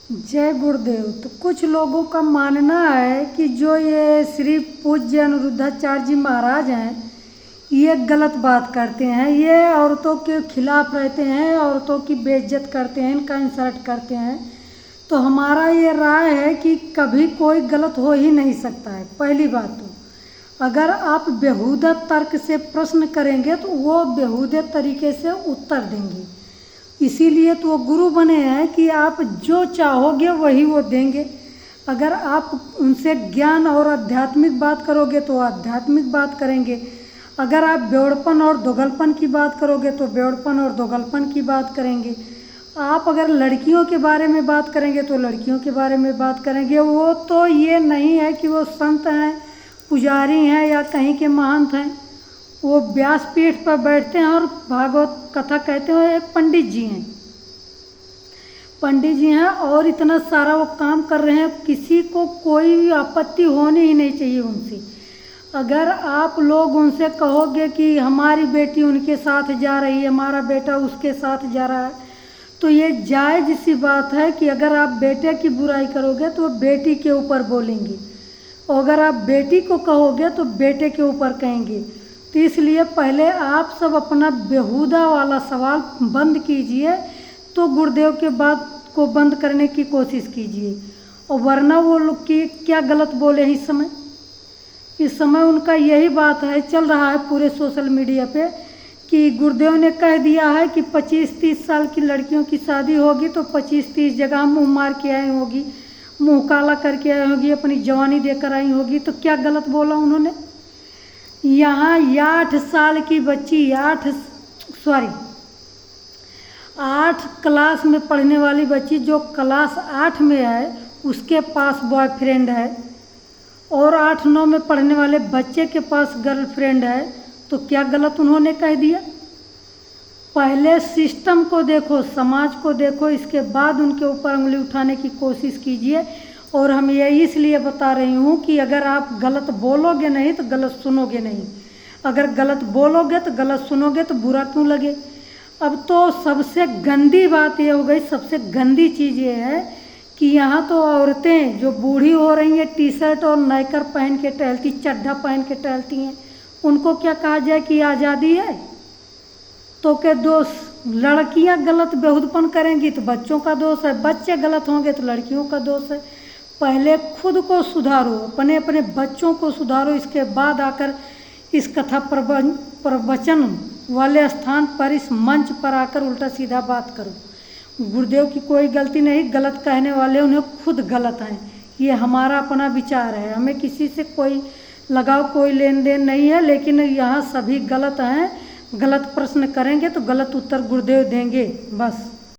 जय गुरुदेव। तो कुछ लोगों का मानना है कि जो ये श्री पूज्य अनिरुद्धाचार्य जी महाराज हैं, ये गलत बात करते हैं, ये औरतों के खिलाफ रहते हैं, औरतों की बेइज्जत करते हैं, इनका इंसल्ट करते हैं। तो हमारा ये राय है कि कभी कोई गलत हो ही नहीं सकता है। पहली बात तो अगर आप बेहुदा तर्क से प्रश्न करेंगे तो वो बेहुदे तरीके से उत्तर देंगे। इसीलिए तो वो गुरु बने हैं कि आप जो चाहोगे वही वो देंगे। अगर आप उनसे ज्ञान और आध्यात्मिक बात करोगे तो आध्यात्मिक बात करेंगे। अगर आप बेवड़पन और दोगलपन की बात करोगे तो बेवड़पन और दोगलपन की बात करेंगे। आप अगर लड़कियों के बारे में बात करेंगे तो लड़कियों के बारे में बात करेंगे। वो तो ये नहीं है कि वो संत हैं, पुजारी हैं या कहीं के महंत हैं। वो व्यासपीठ पर बैठते हैं और भागवत कथा कहते हैं। एक पंडित जी हैं, पंडित जी हैं और इतना सारा वो काम कर रहे हैं, किसी को कोई भी आपत्ति होनी ही नहीं चाहिए उनसे। अगर आप लोग उनसे कहोगे कि हमारी बेटी उनके साथ जा रही है, हमारा बेटा उसके साथ जा रहा है, तो ये जायज़ सी बात है कि अगर आप बेटे की बुराई करोगे तो बेटी के ऊपर बोलेंगे, और अगर आप बेटी को कहोगे तो बेटे के ऊपर कहेंगे। तो इसलिए पहले आप सब अपना बेहुदा वाला सवाल बंद कीजिए, तो गुरुदेव के बात को बंद करने की कोशिश कीजिए। और वरना वो लोग की क्या गलत बोले इस समय उनका यही बात है, चल रहा है पूरे सोशल मीडिया पे कि गुरुदेव ने कह दिया है कि 25-30 साल की लड़कियों की शादी होगी तो 25-30 जगह मुँह मार के आई होगी, मुँह काला करके आई होगी, अपनी जवानी देकर आई होगी। तो क्या गलत बोला उन्होंने? यहाँ 8 साल की बच्ची 8 क्लास में पढ़ने वाली बच्ची जो क्लास 8 में है उसके पास बॉयफ्रेंड है, और 8-9 में पढ़ने वाले बच्चे के पास गर्लफ्रेंड है। तो क्या गलत उन्होंने कह दिया? पहले सिस्टम को देखो, समाज को देखो, इसके बाद उनके ऊपर उंगली उठाने की कोशिश कीजिए। और हम ये इसलिए बता रही हूँ कि अगर आप गलत बोलोगे नहीं तो गलत सुनोगे नहीं, अगर गलत बोलोगे तो गलत सुनोगे तो बुरा क्यों लगे। अब तो सबसे गंदी बात ये हो गई, सबसे गंदी चीज़ ये है कि यहाँ तो औरतें जो बूढ़ी हो रही हैं टी शर्ट और नाइकर पहन के टहलती, चड्ढा पहन के टहलती हैं, उनको क्या कहा जाए कि आज़ादी है? तो क्या दोष? लड़कियाँ गलत बेहुदपन करेंगी तो बच्चों का दोष है, बच्चे गलत होंगे तो लड़कियों का दोष है। पहले खुद को सुधारो, अपने अपने बच्चों को सुधारो, इसके बाद आकर इस कथा प्रवचन वाले स्थान पर, इस मंच पर आकर उल्टा सीधा बात करो। गुरुदेव की कोई गलती नहीं, गलत कहने वाले उन्हें खुद गलत हैं। ये हमारा अपना विचार है, हमें किसी से कोई लगाव, कोई लेन देन नहीं है। लेकिन यहाँ सभी गलत हैं, गलत प्रश्न करेंगे तो गलत उत्तर गुरुदेव देंगे, बस।